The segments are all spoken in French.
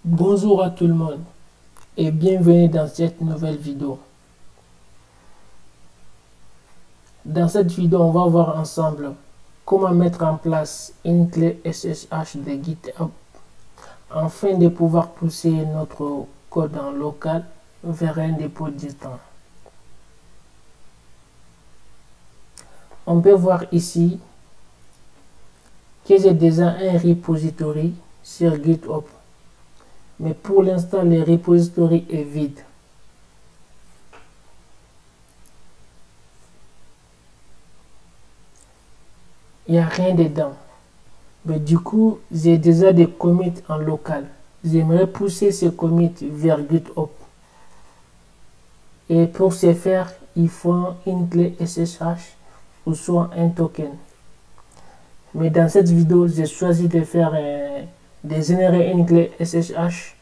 Bonjour à tout le monde et bienvenue dans cette nouvelle vidéo. Dans cette vidéo, on va voir ensemble comment mettre en place une clé SSH de GitHub afin de pouvoir pousser notre code en local vers un dépôt distant. On peut voir ici que j'ai déjà un repository sur GitHub. Mais pour l'instant, le repository est vide. Il n'y a rien dedans. Mais du coup, j'ai déjà des commits en local. J'aimerais pousser ces commits vers GitHub. Et pour ce faire, il faut une clé SSH ou soit un token. Mais dans cette vidéo, j'ai choisi de faire de générer une clé SSH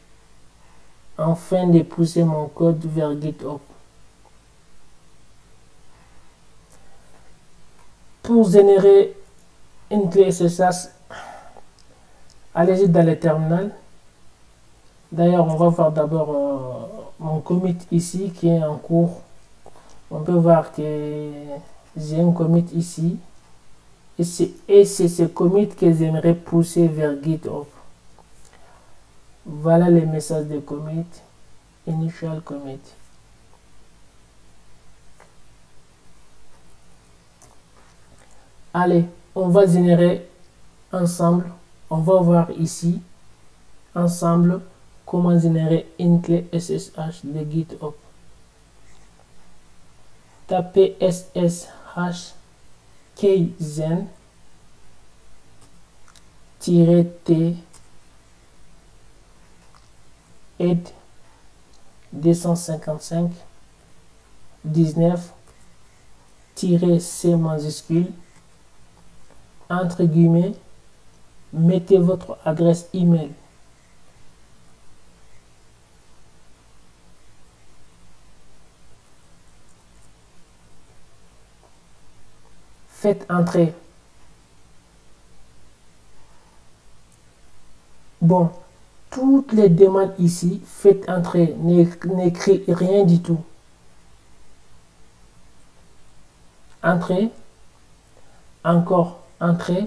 afin de pousser mon code vers GitHub. Pour générer une clé SSH, allez-y dans le terminal. D'ailleurs, on va voir d'abord mon commit ici qui est en cours. On peut voir que j'ai un commit ici. Et c'est ce commit que j'aimerais pousser vers GitHub. Voilà les messages de commit. Initial commit. Allez, on va générer ensemble. On va voir ici ensemble comment générer une clé SSH de GitHub. Tapez SSH kzen -t aide 255 19 -c majuscule entre guillemets, mettez votre adresse email. Faites entrer. Bon, toutes les demandes ici, faites entrer, n'écrit rien du tout. Entrée, encore entrée,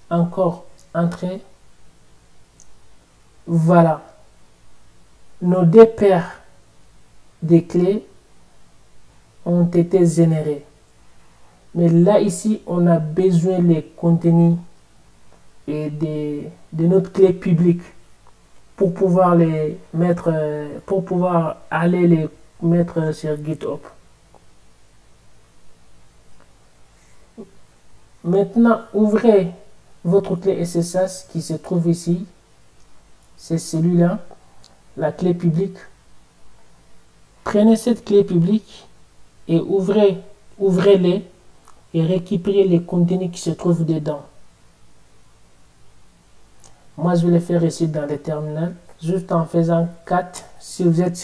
encore entrée. Voilà. Nos deux paires de clés ont été générées. Mais là, ici, on a besoin des contenus et de notre clé publique pour pouvoir les mettre, pour pouvoir aller les mettre sur GitHub. Maintenant, ouvrez votre clé SSH qui se trouve ici. C'est celui-là, la clé publique. Prenez cette clé publique et ouvrez-les et récupérez les contenus qui se trouvent dedans. Moi, je vais le faire ici dans le terminal, juste en faisant 4. Si vous êtes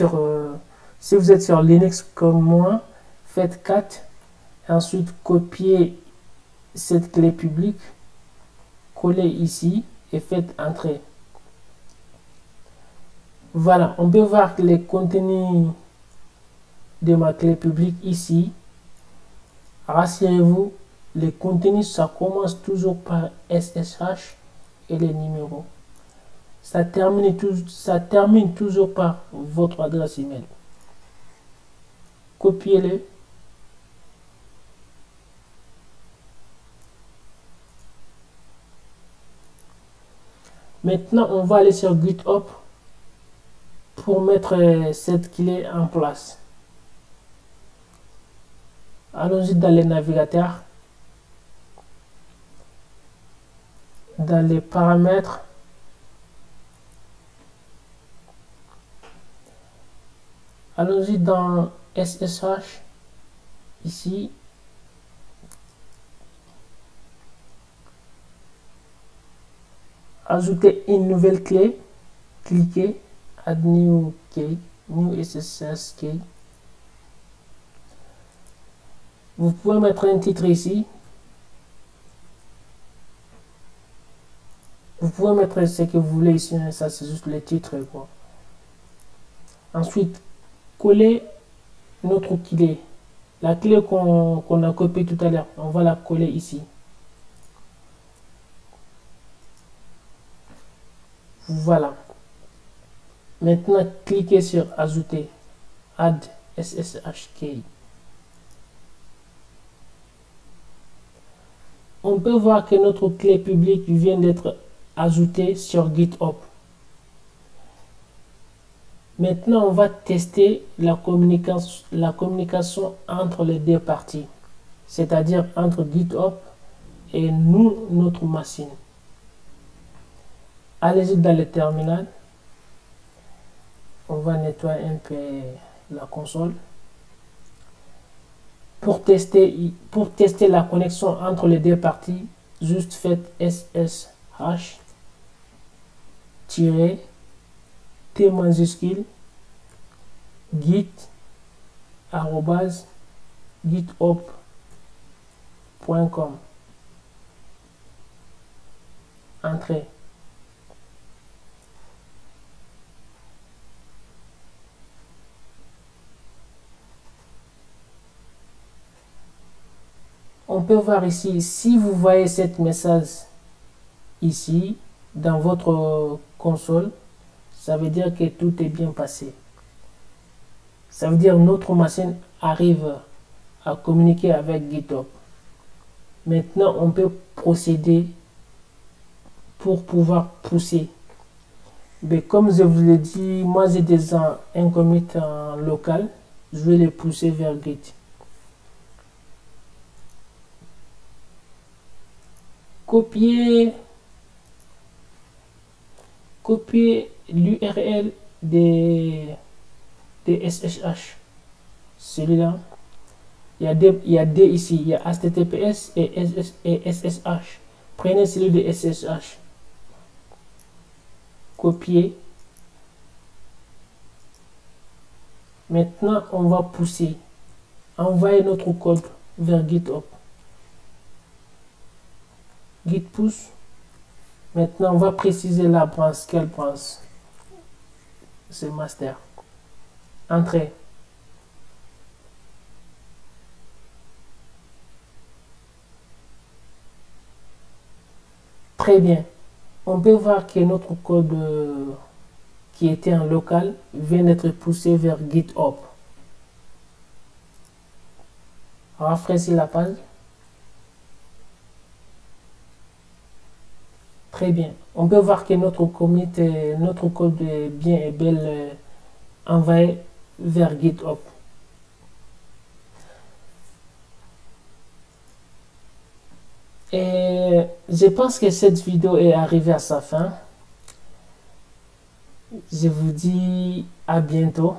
sur Linux comme moi, faites 4. Ensuite, copiez cette clé publique, collez ici et faites entrer. Voilà, on peut voir les contenus de ma clé publique ici. Rassurez-vous, les contenus, ça commence toujours par SSH et les numéros. Ça termine toujours par votre adresse email. Copiez-le. Maintenant, on va aller sur GitHub pour mettre cette clé en place. Allons-y dans les navigateurs, dans les paramètres, allons-y dans SSH, ici, ajoutez une nouvelle clé, cliquez Add New Key, New SSH Key. Vous pouvez mettre un titre ici. Vous pouvez mettre ce que vous voulez ici, hein, ça c'est juste le titre, quoi. Ensuite, coller notre clé. La clé qu'on a copiée tout à l'heure, on va la coller ici. Voilà. Maintenant, cliquez sur Ajouter. Add SSH key. On peut voir que notre clé publique vient d'être ajoutée sur GitHub. Maintenant, on va tester la communication entre les deux parties, c'est-à-dire entre GitHub et nous, notre machine. Allez-y dans le terminal. On va nettoyer un peu la console. Pour tester la connexion entre les deux parties, juste faites SSH T majuscule git @github.com. Entrez. On peut voir ici, si vous voyez cette message ici dans votre console, ça veut dire que tout est bien passé. Ça veut dire que notre machine arrive à communiquer avec GitHub. Maintenant, on peut procéder pour pouvoir pousser. Mais comme je vous l'ai dit, moi j'ai déjà un commit en local. Je vais les pousser vers Git. Copier l'URL des SSH. Celui-là. Il y a deux ici. Il y a HTTPS et SSH. Prenez celui de SSH. Copier. Maintenant, on va pousser. Envoyer notre code vers GitHub. Git push. Maintenant, on va préciser la branche. Quelle branche? C'est master. Entrée. Très bien. On peut voir que notre code qui était en local vient d'être poussé vers GitHub. Rafraîchis la page. Très bien. On peut voir que notre commit, notre code est bien et bel envoyé vers GitHub. Et je pense que cette vidéo est arrivée à sa fin. Je vous dis à bientôt.